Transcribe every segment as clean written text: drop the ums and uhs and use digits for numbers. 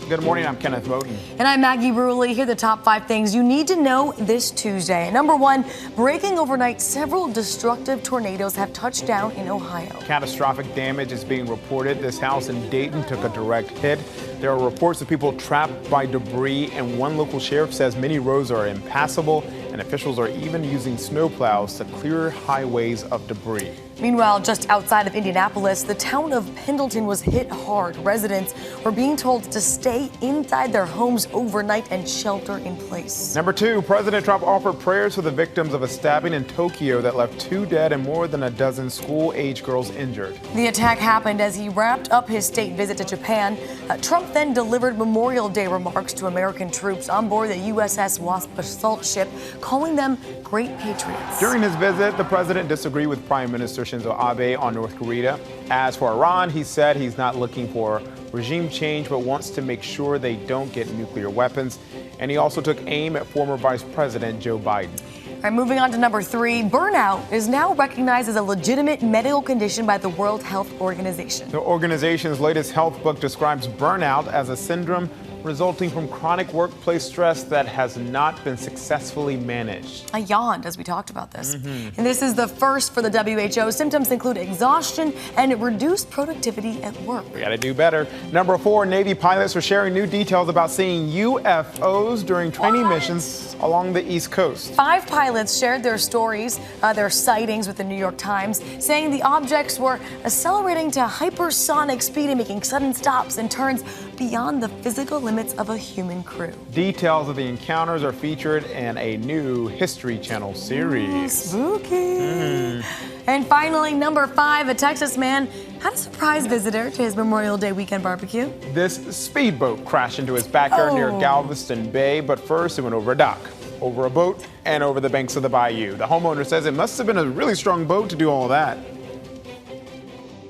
Good morning, I'm Kenneth Moten. And I'm Maggie Ruley. Here are the top 5 things you need to know this Tuesday. Number 1, breaking overnight, several destructive tornadoes have touched down in Ohio. Catastrophic damage is being reported. This house in Dayton took a direct hit. There are reports of people trapped by debris, and one local sheriff says many roads are impassable, and officials are even using snowplows to clear highways of debris. Meanwhile, just outside of Indianapolis, the town of Pendleton was hit hard. Residents were being told to stay inside their homes overnight and shelter in place. Number 2, President Trump offered prayers for the victims of a stabbing in Tokyo that left 2 dead and more than a dozen school-age girls injured. The attack happened as he wrapped up his state visit to Japan. Trump then delivered Memorial Day remarks to American troops on board the USS Wasp assault ship, calling them great patriots. During his visit, the president disagreed with Prime Minister Shinzo Abe on North Korea. As for Iran, he said he's not looking for regime change, but wants to make sure they don't get nuclear weapons. And he also took aim at former Vice President Joe Biden. All right, moving on to number 3, burnout is now recognized as a legitimate medical condition by the World Health Organization. The organization's latest health book describes burnout as a syndrome resulting from chronic workplace stress that has not been successfully managed. I yawned as we talked about this. And this is the first for the WHO. Symptoms include exhaustion and reduced productivity at work. We got to do better. Number 4, Navy pilots are sharing new details about seeing UFOs during training missions along the East Coast. 5 pilots shared their stories, their sightings with the New York Times, saying the objects were accelerating to hypersonic speed and making sudden stops and turns beyond the physical limits of a human crew. Details of the encounters are featured in a new History Channel series. Spooky. And finally, number 5, a Texas man had a surprise visitor to his Memorial Day weekend barbecue. This speedboat crashed into his backyard near Galveston Bay, but first it went over a dock, over a boat, and over the banks of the bayou. The homeowner says it must have been a really strong boat to do all that.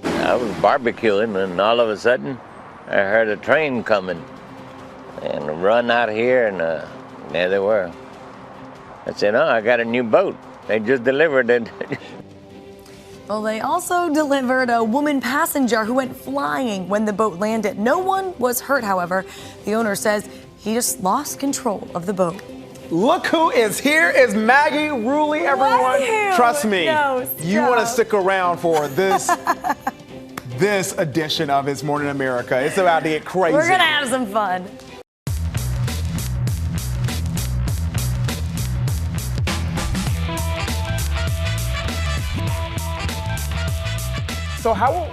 I was barbecuing, and all of a sudden, I heard a train coming and run out here, and there they were. I said, "Oh, I got a new boat. They just delivered it." Well, they also delivered a woman passenger who went flying when the boat landed. No one was hurt, however. The owner says he just lost control of the boat. Look who is here. Is Maggie Ruley, everyone. Trust me, you want to stick around for this this edition of It's Morning America. It's about to get crazy. We're going to have some fun. So how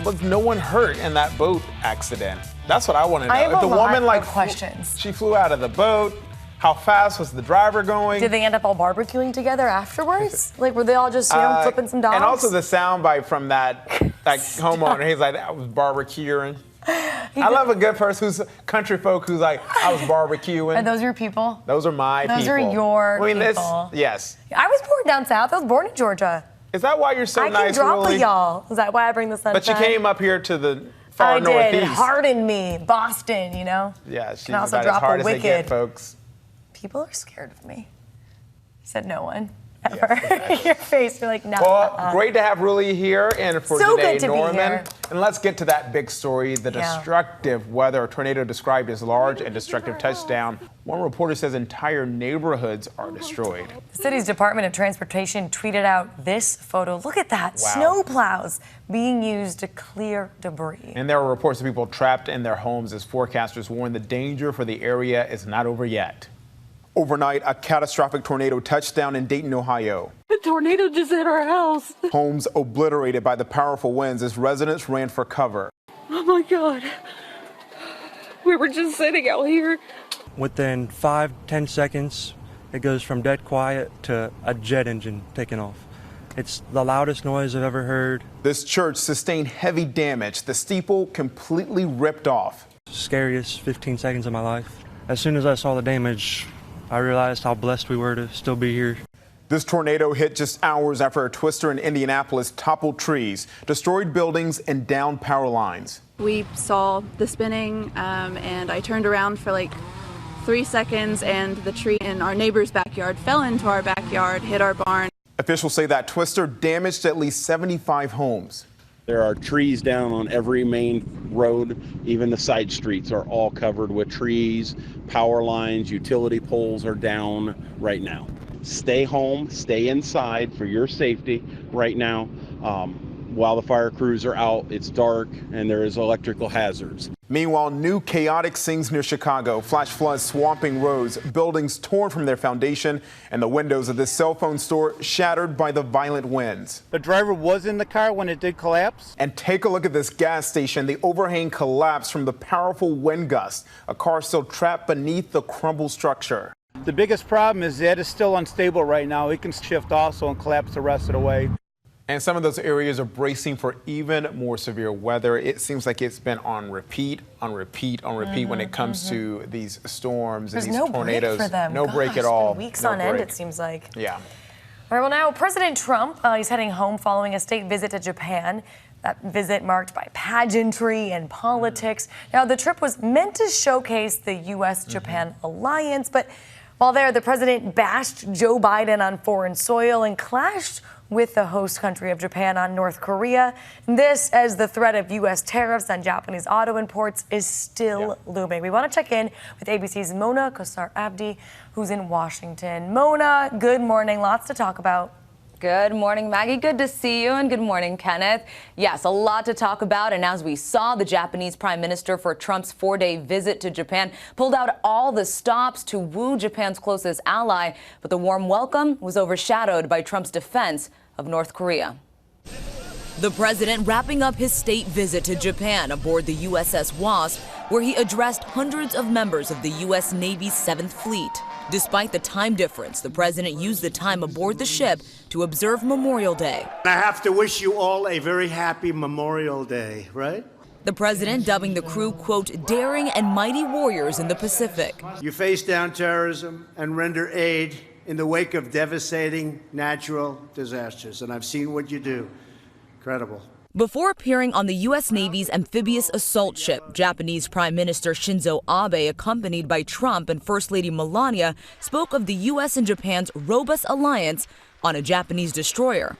was no one hurt in that boat accident? That's what I want to know. I have If the a lot woman of questions. She flew out of the boat. How fast was the driver going? Did they end up all barbecuing together afterwards? Like, were they all just, flipping some dogs? And also the soundbite from that homeowner. He's like, I was barbecuing. I love a good person who's country folk who's like, I was barbecuing. Are those your people? Those are my people. Those are your people. Yes. I was born down south. I was born in Georgia. Is that why you're so nice, I can drop Ruley? with y'all. Is that why I bring the sunshine? But you came up here to the far northeast. I did. It hardened me. Boston, you know? Yeah, she's can also about drop as hard a as they wicked. get, folks. People are scared of me. Said no one. Ever. Yes. Your face, you're like, no. Well, great to have Ruley here and for so today, good to Norman. Be here. And let's get to that big story, the destructive weather. A tornado described as large and destructive touchdown. One reporter says entire neighborhoods are destroyed. The city's Department of Transportation tweeted out this photo. Look at that. Wow. Snow plows being used to clear debris. And there are reports of people trapped in their homes as forecasters warn the danger for the area is not over yet. Overnight, a catastrophic tornado touched down in Dayton, Ohio. The tornado just hit our house. Homes obliterated by the powerful winds as residents ran for cover. Oh my God. We were just sitting out here. Within 5-10 seconds, it goes from dead quiet to a jet engine taking off. It's the loudest noise I've ever heard. This church sustained heavy damage. The steeple completely ripped off. Scariest 15 seconds of my life. As soon as I saw the damage, I realized how blessed we were to still be here. This tornado hit just hours after a twister in Indianapolis toppled trees, destroyed buildings, and downed power lines. We saw the spinning, and I turned around for like 3 seconds, and the tree in our neighbor's backyard fell into our backyard, hit our barn. Officials say that twister damaged at least 75 homes. There are trees down on every main road. Even the side streets are all covered with trees, power lines, utility poles are down right now. Stay home, stay inside for your safety right now. While the fire crews are out, it's dark and there is electrical hazards. Meanwhile, new chaotic scenes near Chicago. Flash floods swamping roads, buildings torn from their foundation, and the windows of this cell phone store shattered by the violent winds. The driver was in the car when it did collapse. And take a look at this gas station. The overhang collapsed from the powerful wind gust. A car still trapped beneath the crumbled structure. The biggest problem is that it's still unstable right now. It can shift also and collapse the rest of the way. And some of those areas are bracing for even more severe weather. It seems like it's been on repeat when it comes to these storms and these tornadoes. Break for them. No break at all. Weeks on end, it seems like. Yeah. All right, well, now President Trump, he's heading home following a state visit to Japan. That visit marked by pageantry and politics. Now, the trip was meant to showcase the U.S.-Japan alliance, but while there, the president bashed Joe Biden on foreign soil and clashed with the host country of Japan on North Korea. This as the threat of U.S. tariffs on Japanese auto imports is still looming. We want to check in with ABC's Mona Kosar-Abdi, who's in Washington. Mona, good morning. Lots to talk about. Good morning, Maggie. Good to see you. And good morning, Kenneth. Yes, a lot to talk about. And as we saw, the Japanese prime minister for Trump's 4-day visit to Japan pulled out all the stops to woo Japan's closest ally. But the warm welcome was overshadowed by Trump's defense of North Korea. The president wrapping up his state visit to Japan aboard the USS Wasp, where he addressed hundreds of members of the U.S. Navy's 7th Fleet. Despite the time difference, the president used the time aboard the ship to observe Memorial Day. I have to wish you all a very happy Memorial Day, right? The president dubbing the crew, quote, daring and mighty warriors in the Pacific. You face down terrorism and render aid in the wake of devastating natural disasters. And I've seen what you do. Incredible. Before appearing on the U.S. Navy's amphibious assault ship, Japanese Prime Minister Shinzo Abe, accompanied by Trump and First Lady Melania, spoke of the U.S. and Japan's robust alliance on a Japanese destroyer.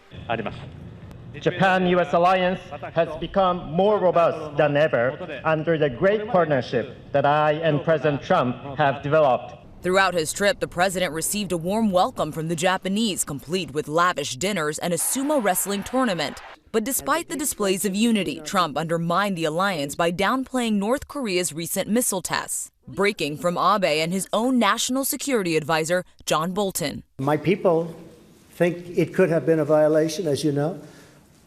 Japan-U.S. alliance has become more robust than ever under the great partnership that I and President Trump have developed. Throughout his trip, the president received a warm welcome from the Japanese, complete with lavish dinners and a sumo wrestling tournament. But despite the displays of unity, Trump undermined the alliance by downplaying North Korea's recent missile tests, breaking from Abe and his own national security advisor, John Bolton. My people think it could have been a violation, as you know.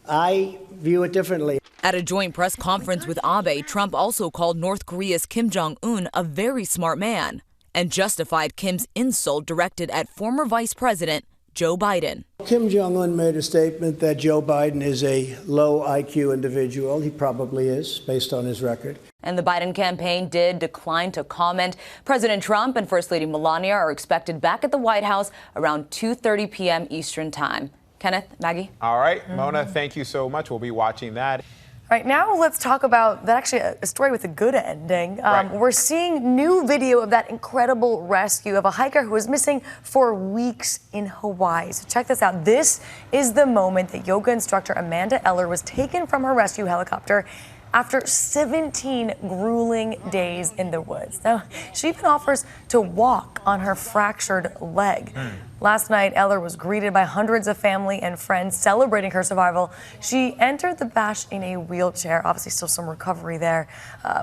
I view it differently. At a joint press conference with Abe, Trump also called North Korea's Kim Jong-un a very smart man and justified Kim's insult directed at former Vice President Joe Biden. Kim Jong-un made a statement that Joe Biden is a low IQ individual. He probably is, based on his record. And the Biden campaign did decline to comment. President Trump and First Lady Melania are expected back at the White House around 2:30 p.m. Eastern Time. Kenneth, Maggie? All right, Mona, thank you so much. We'll be watching that. All right, now let's talk about that, actually a story with a good ending. We're seeing new video of that incredible rescue of a hiker who was missing for weeks in Hawaii. So check this out. This is the moment that yoga instructor Amanda Eller was taken from her rescue helicopter after 17 grueling days in the woods. Now, she even offers to walk on her fractured leg. Last night, Eller was greeted by hundreds of family and friends celebrating her survival. She entered the bash in a wheelchair. Obviously, still some recovery there.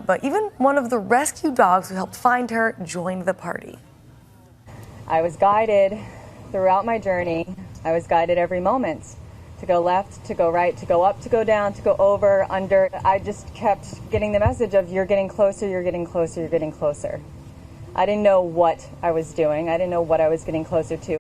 But even one of the rescue dogs who helped find her joined the party. I was guided throughout my journey. I was guided every moment. To go left, to go right, to go up, to go down, to go over, under. I just kept getting the message of you're getting closer, you're getting closer, you're getting closer. I didn't know what I was doing. I didn't know what I was getting closer to.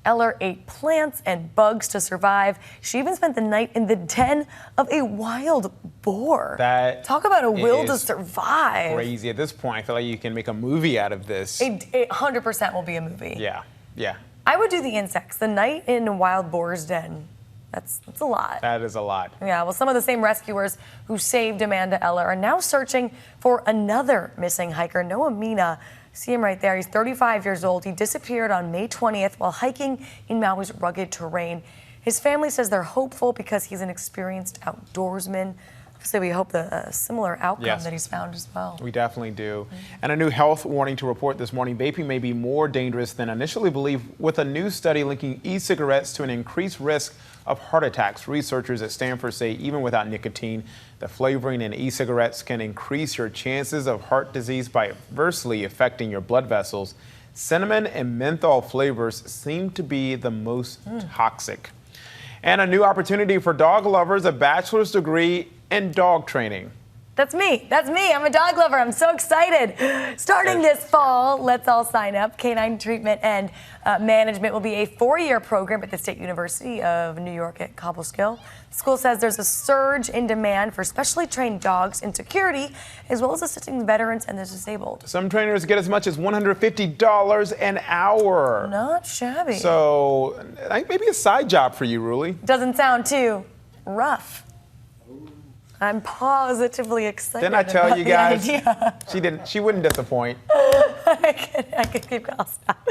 Eller ate plants and bugs to survive. She even spent the night in the den of a wild boar. Talk about a will to survive. Crazy. At this point, I feel like you can make a movie out of this. It 100% will be a movie. Yeah, yeah. I would do the insects. The night in a wild boar's den. That's a lot. That is a lot. Yeah, well, some of the same rescuers who saved Amanda Eller are now searching for another missing hiker, Noah Mina. See him right there. He's 35 years old. He disappeared on May 20th while hiking in Maui's rugged terrain. His family says they're hopeful because he's an experienced outdoorsman. So we hope a similar outcome that he's found as well. We definitely do. And a new health warning to report this morning. Vaping may be more dangerous than initially believed, with a new study linking e-cigarettes to an increased risk of heart attacks. Researchers at Stanford say even without nicotine, the flavoring in e-cigarettes can increase your chances of heart disease by adversely affecting your blood vessels. Cinnamon and menthol flavors seem to be the most toxic. And a new opportunity for dog lovers, a bachelor's degree in dog training. That's me. I'm a dog lover. I'm so excited. Starting this fall, let's all sign up. Canine treatment and management will be a 4-year program at the State University of New York at Cobleskill. The school says there's a surge in demand for specially trained dogs in security, as well as assisting veterans and the disabled. Some trainers get as much as $150 an hour. Not shabby. So maybe a side job for you, Ruli. Doesn't sound too rough. I'm positively excited. Didn't I tell you guys? Idea. She wouldn't disappoint. I could keep going. Stop.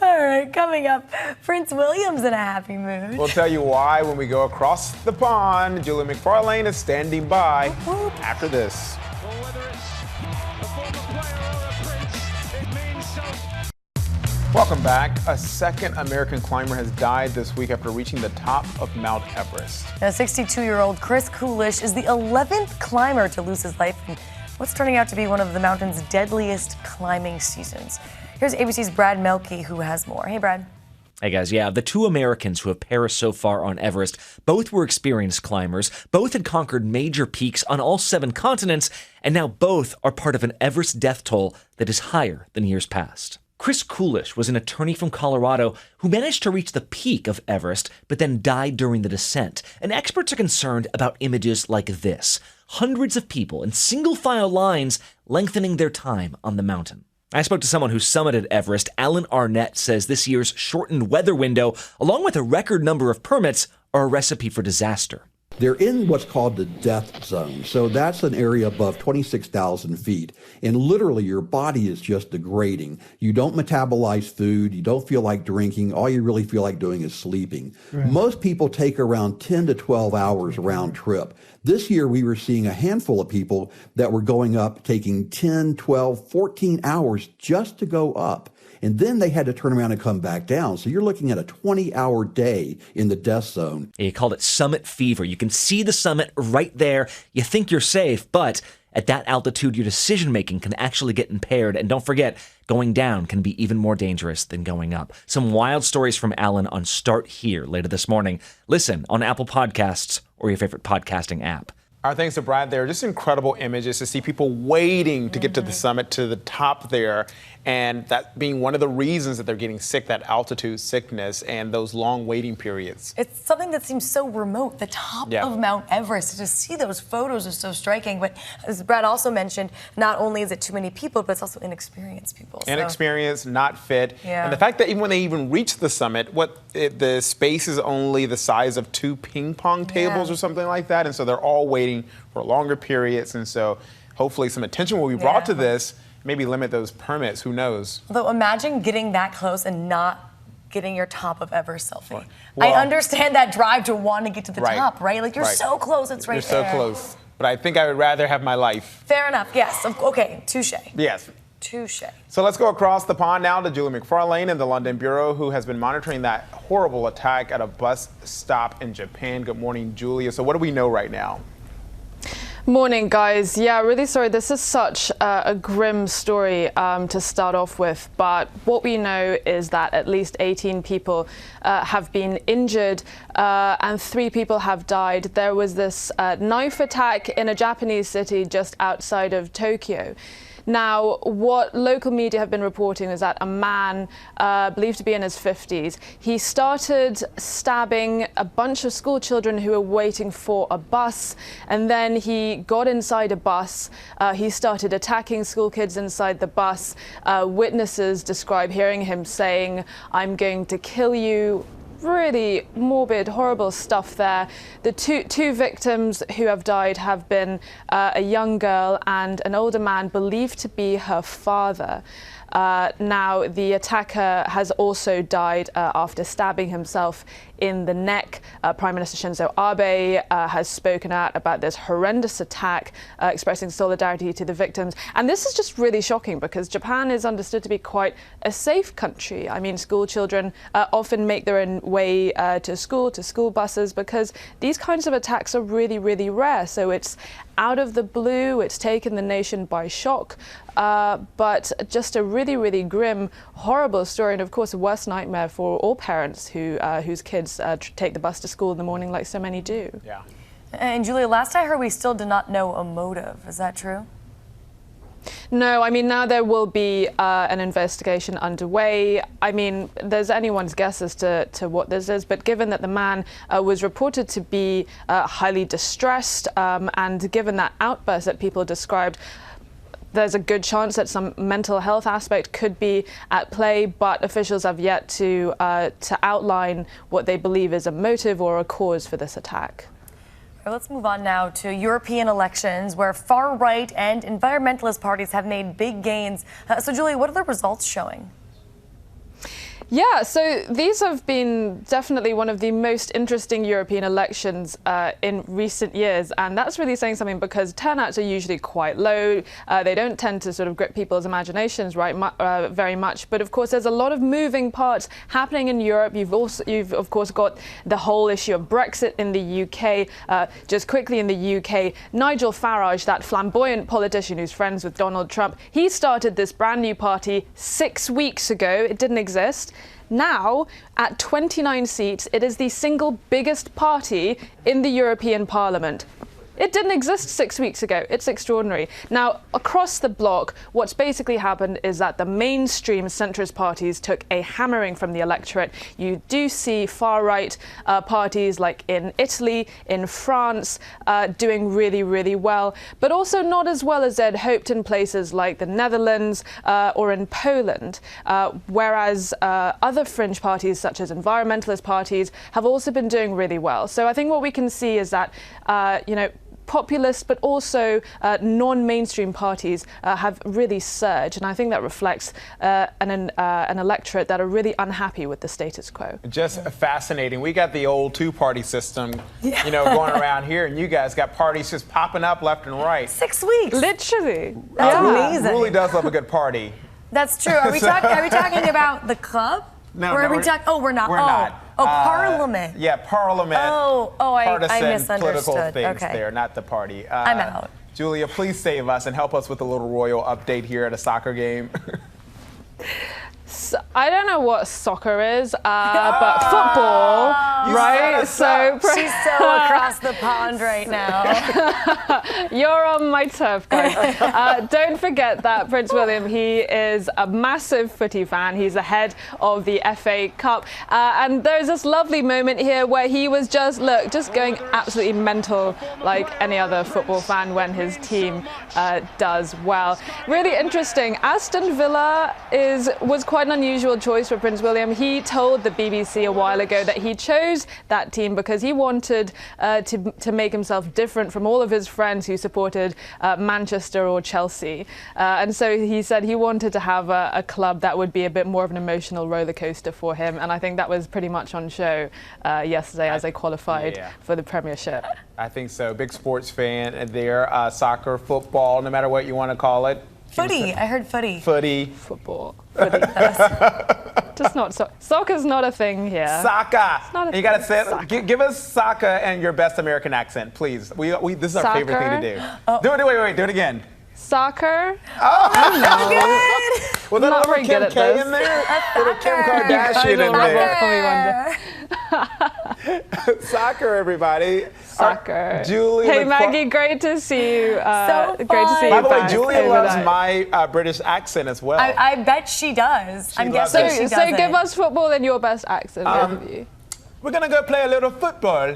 All right, coming up, Prince William's in a happy mood. We'll tell you why when we go across the pond. Julie McFarlane is standing by after this. Welcome back. A second American climber has died this week after reaching the top of Mount Everest. Now, 62-year-old Chris Coolish is the 11th climber to lose his life in what's turning out to be one of the mountain's deadliest climbing seasons. Here's ABC's Brad Melke, who has more. Hey, Brad. Hey guys, the 2 Americans who have perished so far on Everest, both were experienced climbers, both had conquered major peaks on all 7 continents, and now both are part of an Everest death toll that is higher than years past. Chris Coolish was an attorney from Colorado who managed to reach the peak of Everest, but then died during the descent. And experts are concerned about images like this: hundreds of people in single-file lines lengthening their time on the mountain. I spoke to someone who summited Everest. Alan Arnett says this year's shortened weather window, along with a record number of permits, are a recipe for disaster. They're in what's called the death zone. So that's an area above 26,000 feet. And literally your body is just degrading. You don't metabolize food. You don't feel like drinking. All you really feel like doing is sleeping. Right. Most people take around 10 to 12 hours round trip. This year we were seeing a handful of people that were going up, taking 10, 12, 14 hours just to go up. And then they had to turn around and come back down. So you're looking at a 20-hour day in the death zone. He called it summit fever. You can see the summit right there. You think you're safe, but at that altitude, your decision-making can actually get impaired. And don't forget, going down can be even more dangerous than going up. Some wild stories from Alan on Start Here later this morning. Listen on Apple Podcasts or your favorite podcasting app. Our thanks to Brad there. Just incredible images to see people waiting to get to the summit, to the top there, and that being one of the reasons that they're getting sick, that altitude sickness and those long waiting periods. It's something that seems so remote, the top of Mount Everest. To see those photos is so striking. But as Brad also mentioned, not only is it too many people, but it's also inexperienced people. Inexperienced, not fit. And the fact that even when they even reach the summit, the space is only the size of 2 ping pong tables or something like that. And so they're all waiting for longer periods. And so hopefully some attention will be brought to this. Maybe limit those permits, who knows? Although imagine getting that close and not getting your top of Everest selfie. Well, I understand that drive to want to get to the top, right? Like you're so close, it's right there. You're so close. But I think I would rather have my life. Fair enough, yes. Okay, touche. Yes. Touche. So let's go across the pond now to Julie McFarlane in the London Bureau, who has been monitoring that horrible attack at a bus stop in Japan. Good morning, Julia. So what do we know right now? Morning, guys. Yeah, really sorry. This is such a grim story to start off with. But what we know is that at least 18 people have been injured and 3 people have died. There was this knife attack in a Japanese city just outside of Tokyo. Now, what local media have been reporting is that a man, believed to be in his 50s, he started stabbing a bunch of school children who were waiting for a bus, and then he got inside a bus. He started attacking school kids inside the bus. Witnesses describe hearing him saying, "I'm going to kill you." Really morbid, horrible stuff there. The two victims who have died have been a young girl and an older man believed to be her father. Now, the attacker has also died after stabbing himself in the neck. Prime Minister Shinzo Abe has spoken out about this horrendous attack, expressing solidarity to the victims. And this is just really shocking because Japan is understood to be quite a safe country. I mean, school children often make their own way to school buses, because these kinds of attacks are really, really rare. So it's out of the blue, it's taken the nation by shock, but just a really, really grim, horrible story, and of course a worst nightmare for all parents whose kids take the bus to school in the morning like so many do. Yeah. And Julia, last I heard we still did not know a motive. Is that true? No, I mean, now there will be an investigation underway. I mean, there's anyone's guess as to what this is, but given that the man was reported to be highly distressed, and given that outburst that people described, there's a good chance that some mental health aspect could be at play, but officials have yet to outline what they believe is a motive or a cause for this attack. Let's move on now to European elections, where far-right and environmentalist parties have made big gains. So, Julie, what are the results showing? Yeah, so these have been definitely one of the most interesting European elections in recent years, and that's really saying something because turnouts are usually quite low. They don't tend to sort of grip people's imaginations very much, but of course there's a lot of moving parts happening in Europe. You've of course got the whole issue of Brexit in the UK. Just quickly in the UK, Nigel Farage, that flamboyant politician who's friends with Donald Trump, he started this brand new party 6 weeks ago. It didn't exist. Now, at 29 seats, it is the single biggest party in the European Parliament. It didn't exist 6 weeks ago. It's extraordinary. Now, across the bloc, what's basically happened is that the mainstream centrist parties took a hammering from the electorate. You do see far-right parties like in Italy, in France, doing really, really well, but also not as well as they'd hoped in places like the Netherlands or in Poland, whereas other fringe parties, such as environmentalist parties, have also been doing really well. So I think what we can see is that, populist but also non-mainstream parties have really surged, and I think that reflects an electorate that are really unhappy with the status quo. Just fascinating. We got the old two-party system, going around here, and you guys got parties just popping up left and right. 6 weeks. Literally. That's amazing. Really does love a good party. That's true. Are we talking about the club? No, or are no, we talking? Oh, we're not. We're not. Parliament. Yeah, Parliament. I partisan misunderstood. political things Okay. there, not the party. I'm out. Julia, please save us and help us with a little royal update here at a soccer game. So, I don't know what soccer is, but football, right? So she's so across the pond right now. You're on my turf, guys. Don't forget that Prince William, he is a massive footy fan. He's the head of the FA Cup. And there's this lovely moment here where he was just going absolutely mental like any other football fan when his team does well. Really interesting. Aston Villa was quite an unusual choice for Prince William. He told the BBC a while ago that he chose that team because he wanted to make himself different from all of his friends who supported Manchester or Chelsea. And so he said he wanted to have a club that would be a bit more of an emotional roller coaster for him. And I think that was pretty much on show yesterday as they qualified for the Premiership. I think so. Big sports fan there. Soccer, football, no matter what you want to call it. Footy. I heard footy. Footy. Football. Footy. Just not soccer's not a thing here. Soccer. Not a you gotta say it. Give us soccer and your best American accent, please. This is our favorite thing to do. Oh. Do it. Wait. Do it again. Soccer. Oh, so good. Was that a little Kim K in there? Little Kim Kardashian in there. Soccer, everybody. Soccer. Julie. Hey, Maggie, great to see you. Great to see you. By the way, back Julia over loves that. my British accent as well. I bet she does. I'm guessing she does. So give us football in your best accent, both of you. We're gonna go play a little football.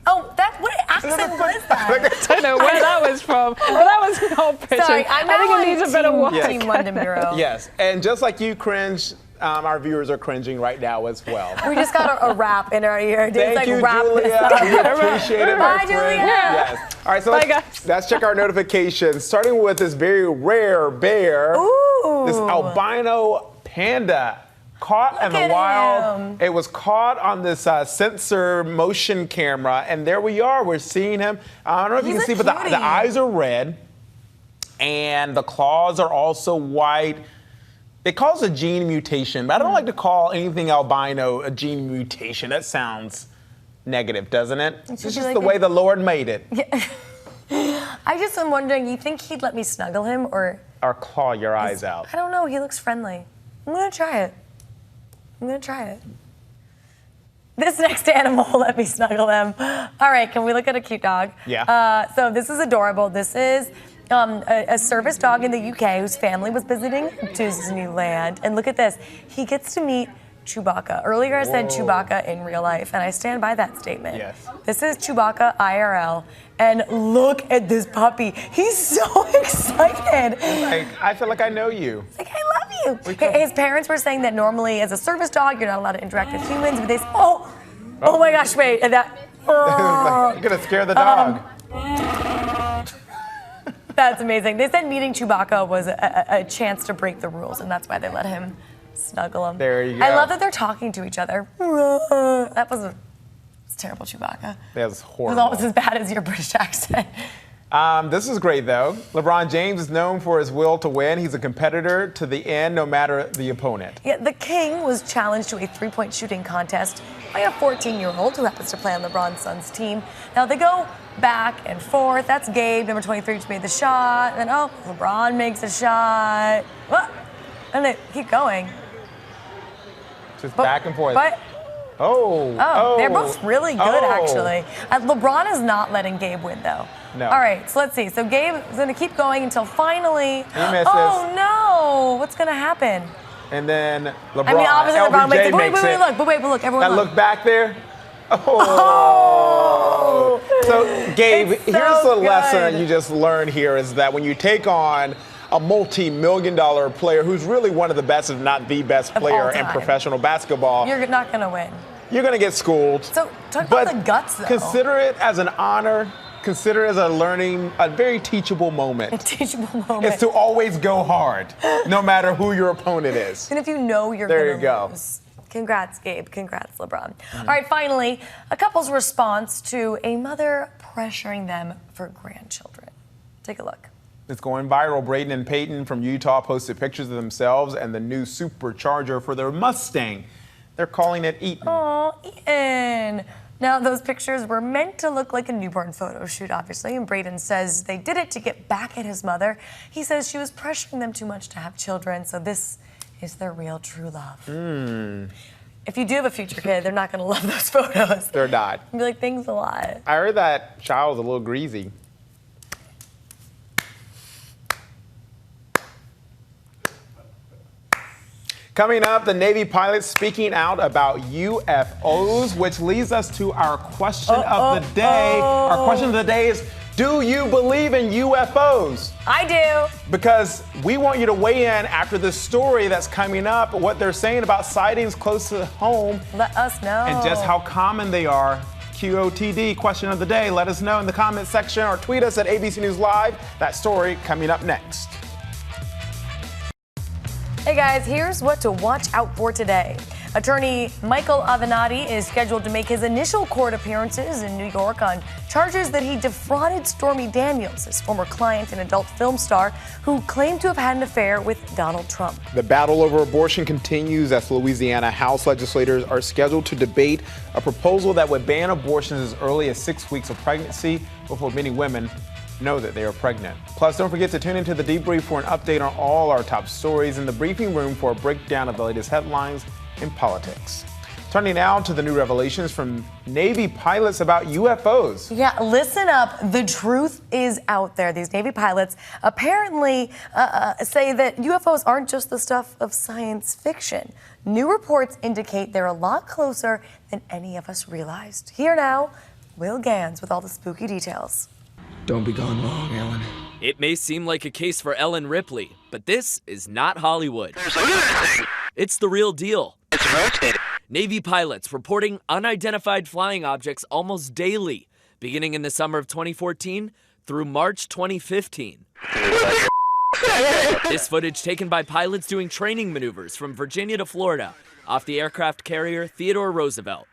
Oh, what accent was that? I don't know where that was from, but that was not British. Sorry, I think it needs a bit of work. Team London Bureau. Yes, and just like you cringe, our viewers are cringing right now as well. We just got a rap in our ear. Thank you, rap Julia. We appreciate it, my friend. Julia. Yes. All right, so let's check our notifications. Starting with this very rare bear. Ooh. This albino panda caught in the wild. It was caught on this sensor motion camera, and there we are. We're seeing him. I don't know if you can see, but the eyes are red, and the claws are also white. They call it a gene mutation, but I don't like to call anything albino a gene mutation. That sounds negative, doesn't it? It's just the way the Lord made it. Yeah. I just am wondering, you think he'd let me snuggle him or claw your eyes out? I don't know. He looks friendly. I'm going to try it. This next animal will let me snuggle him. All right, can we look at a cute dog? Yeah. So this is adorable. This is a service dog in the UK whose family was visiting Disneyland. And look at this. He gets to meet Chewbacca. Earlier I said Chewbacca in real life, and I stand by that statement. Yes. This is Chewbacca IRL. And look at this puppy. He's so excited. I feel like I know you. He's like, I love you. His parents were saying that normally as a service dog, you're not allowed to interact with humans, but oh my gosh, wait. You're gonna scare the dog. That's amazing. They said meeting Chewbacca was a chance to break the rules, and that's why they let him snuggle him. There you go. I love that they're talking to each other. That was terrible, Chewbacca. That was horrible. It was almost as bad as your British accent. This is great, though. LeBron James is known for his will to win. He's a competitor to the end, no matter the opponent. Yeah, the King was challenged to a three-point shooting contest by a 14-year-old who happens to play on LeBron's son's team. Now, they go back and forth. That's Gabe, number 23, just made the shot. And then, LeBron makes a shot. And they keep going. Just back and forth. But they're both really good, actually. LeBron is not letting Gabe win, though. No. All right, so let's see. So Gabe is going to keep going until finally. He misses. Oh, no. What's going to happen? And then LeBron, I mean, obviously LeBron makes it. Wait, look, everyone look. That look back there. Oh. So, Gabe, here's the lesson you just learned here is that when you take on a multi-million-dollar player who's really one of the best, if not the best player in professional basketball, you're not going to win. You're going to get schooled. So talk about the guts, though. Consider it as an honor. Consider it as a very teachable moment. A teachable moment. It's to always go hard, no matter who your opponent is. And if you know you're going to lose. Congrats, Gabe. Congrats, LeBron. All right, finally, a couple's response to a mother pressuring them for grandchildren. Take a look. It's going viral. Braden and Peyton from Utah posted pictures of themselves and the new supercharger for their Mustang. They're calling it Eaton. Oh, Eaton. Now, those pictures were meant to look like a newborn photo shoot, obviously, and Braden says they did it to get back at his mother. He says she was pressuring them too much to have children, so this is their real true love. If you do have a future kid, they're not going to love those photos. They're not. You'll be like, thanks a lot. I heard that child's a little greasy. Coming up, the Navy pilots speaking out about UFOs, which leads us to our question of the day. Our question of the day is, do you believe in UFOs? I do. Because we want you to weigh in after this story that's coming up, what they're saying about sightings close to home. Let us know. And just how common they are. QOTD, question of the day. Let us know in the comment section or tweet us at ABC News Live. That story coming up next. Hey guys, here's what to watch out for today. Attorney Michael Avenatti is scheduled to make his initial court appearances in New York on charges that he defrauded Stormy Daniels, his former client and adult film star, who claimed to have had an affair with Donald Trump. The battle over abortion continues as Louisiana House legislators are scheduled to debate a proposal that would ban abortions as early as 6 weeks of pregnancy before many women know that they are pregnant. Plus, don't forget to tune into The Debrief for an update on all our top stories in the briefing room for a breakdown of the latest headlines in politics. Turning now to the new revelations from Navy pilots about UFOs. Yeah, listen up. The truth is out there. These Navy pilots apparently say that UFOs aren't just the stuff of science fiction. New reports indicate they're a lot closer than any of us realized. Here now, Will Gans with all the spooky details. Don't be gone long, Ellen. It may seem like a case for Ellen Ripley, but this is not Hollywood. It's the real deal. It's rotated. Navy pilots reporting unidentified flying objects almost daily, beginning in the summer of 2014 through March 2015. This footage taken by pilots doing training maneuvers from Virginia to Florida off the aircraft carrier Theodore Roosevelt.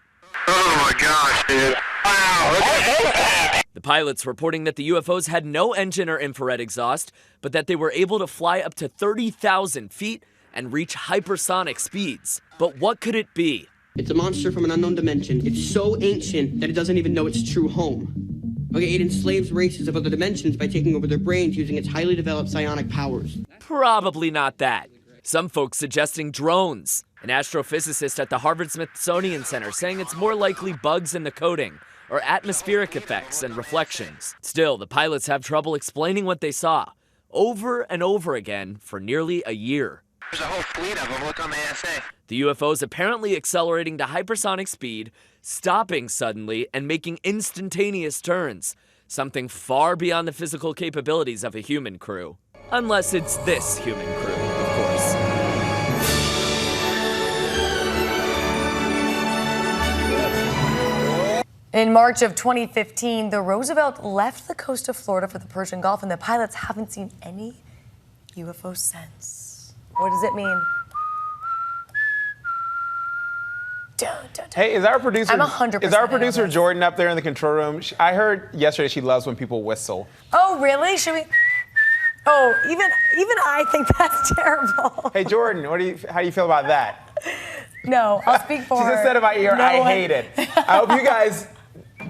Oh my gosh, dude. Wow. The pilots reporting that the UFOs had no engine or infrared exhaust, but that they were able to fly up to 30,000 feet and reach hypersonic speeds. But what could it be? It's a monster from an unknown dimension. It's so ancient that it doesn't even know its true home. Okay, it enslaves races of other dimensions by taking over their brains using its highly developed psionic powers. Probably not that. Some folks suggesting drones. An astrophysicist at the Harvard-Smithsonian Center saying it's more likely bugs in the coating or atmospheric effects and reflections. Still, the pilots have trouble explaining what they saw over and over again for nearly a year. There's a whole fleet of them. Look on the ASA. The UFOs apparently accelerating to hypersonic speed, stopping suddenly, and making instantaneous turns. Something far beyond the physical capabilities of a human crew. Unless it's this human crew, of course. In March of 2015, the Roosevelt left the coast of Florida for the Persian Gulf, and the pilots haven't seen any UFOs since. What does it mean? Hey, is our producer? I'm 100% Is our in on producer this. Jordan up there in the control room? I heard yesterday she loves when people whistle. Oh, really? Should we? Oh, even I think that's terrible. Hey, Jordan, how do you feel about that? No, I'll speak for She her. just said in my ear, No I one- hate it. I hope you guys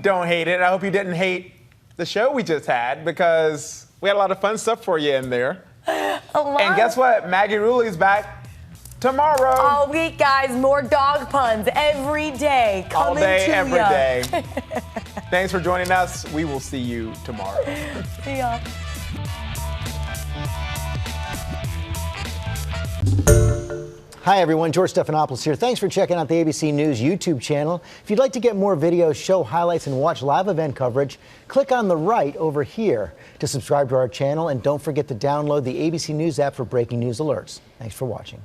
don't hate it. I hope you didn't hate the show we just had because we had a lot of fun stuff for you in there. And guess what? Maggie Ruley's back tomorrow. All week, guys. More dog puns every day. All day, to every ya. day. Thanks for joining us. We will see you tomorrow. See ya. Hi everyone, George Stephanopoulos here. Thanks for checking out the ABC News YouTube channel. If you'd like to get more videos, show highlights, and watch live event coverage, click on the right over here to subscribe to our channel, and don't forget to download the ABC News app for breaking news alerts. Thanks for watching.